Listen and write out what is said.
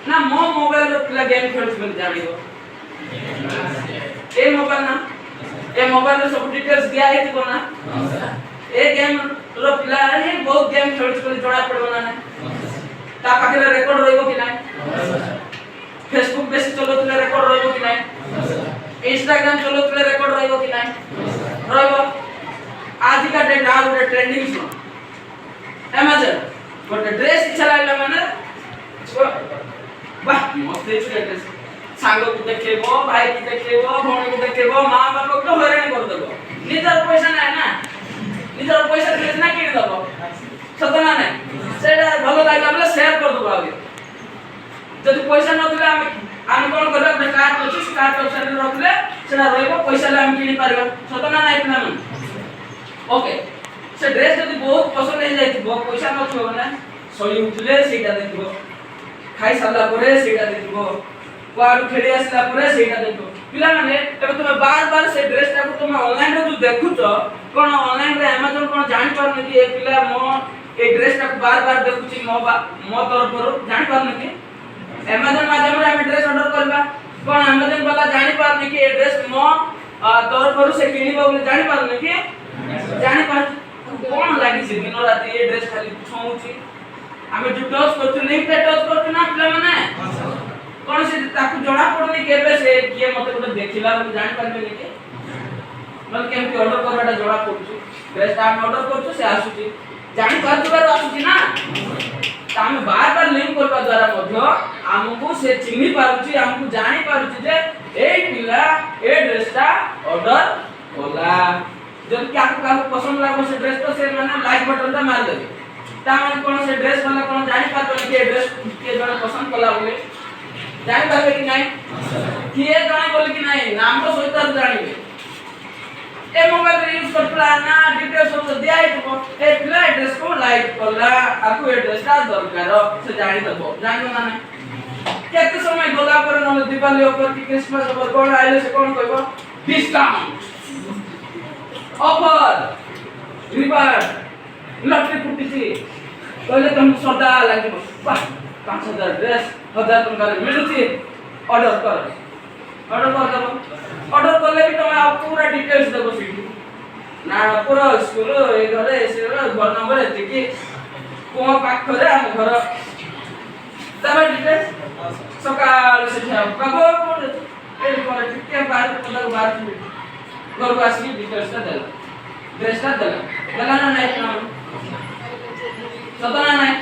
ना मो मोबाइल रो पिला गेम खेलुछ बोली जानिबो ए मोबाइल ना ए मोबाइल रो सब डिटेल्स दिया हेतिबो ना ए गेम रो पिला हे बहुत गेम खेलुछ बोली जणा पड़बो ना ता पाखरे रेकॉर्ड रहइबो कि नाही फेसबुक बेसी चलोतले रेकॉर्ड रहइबो कि नाही इंस्टाग्राम चलोतले रेकॉर्ड रहइबो कि नाही रहइबो आज का डेट आ गोटे ट्रेंडिंग सुन अमेज़न गोटे ड्रेस इच्छा लागला माने वाह मस्त है ड्रेस सांग को देखेबो भाई की देखेबो भौणी को देखेबो मां बाप को हैरान कर देबो निजर पैसा नाही ना निजर पैसा ड्रेस ना किन देबो सतना नाही सेडा भलो लागला बोले शेयर कर देबो आगे जदि पैसा नथिले हम कोन करबा अपने कार्ड अछि कार्ड वेबसाइट रे रखले सेडा रहइबो पैसा ले हम किनि पारबो सतना नाही पिला मन ओके से ड्रेस जदि बहुत पसंद हे जाइथिबो पैसा नथिबो ना सही उठले सेटा देखिबो खाई साला परे सेटा देखिबो कुआडू खेली आसला परे सेटा देखो पिला माने एबे तुमे बार बार से ड्रेस टा को तुमे ऑनलाइन रे जो देखुचो कोन ऑनलाइन रे अमेज़न कोन जानि पारने कि ए पिला मो ए ड्रेस टा को बार बार देखुची मो तरफ रो जानि पारने कि अमेज़न माध्यम रे हम ड्रेस ऑर्डर करबा कोन अमेज़न वाला जानि पारने कि ए ड्रेस मो तरफ रो से किनिबो बोले जानि पारने कि जानि पार कोन लागि से दिन रात ए ड्रेस खाली छौची आमे जो टच करछु नहीं पे टच करछु ना पिला माने कोन से ताकू जणा पड़नी केबे से किए मते गोटे देखिला बोले जानि पारबे नि के मन केमति ऑर्डर करबाटा जणा पड़छु ड्रेस ता हम ऑर्डर करछु से आसुची जानि पारबार आसुची ना ता हम बार बार लिंक करबा द्वारा मध्य हमकु से चिन्हि पारुची हमकु जानि पारुची जे ए पिला ए ड्रेस ता ऑर्डर होला जब क्या आपको पसंद लागो से ड्रेस तो से माने लाइक बटन ता मार देबे ता माने कोन से ड्रेस वाला कोन जानि पातो कि ड्रेस के जने पसंद कला बोले जानि पाबे कि नाही किए जानि बोले कि नाही नाम तो सहित जानिबे ए मोबाइल रे यूज करतला ना डिटेल्स सब दिया है ए पिला ड्रेस को लाइक कला आपको ए ड्रेस ता दरकार से जानि दबो जानि ना केते समय गला पर न दीपावली ऊपर कि क्रिसमस ऊपर कोन आइले से कोन कहबो डिस्काउंट ऑफर रिवार्ड लटरी फुटिची कहले तुम सदा लागि वाह 5000 ड्रेस 1000 टका रे मिलुची ऑर्डर कर दबो ऑर्डर करले भी तुम पूरा डिटेल्स देबो सीटी ना पूरा स्कूल ए घरे से घर नंबर एते कि को पाखरे हम घर तबे डिटेल्स सकाल से बाबू ए पर टिके बाहर पता बाहर घर को आसी डिटेल्स देला ड्रेस ता देला ना नहीं सतना नहीं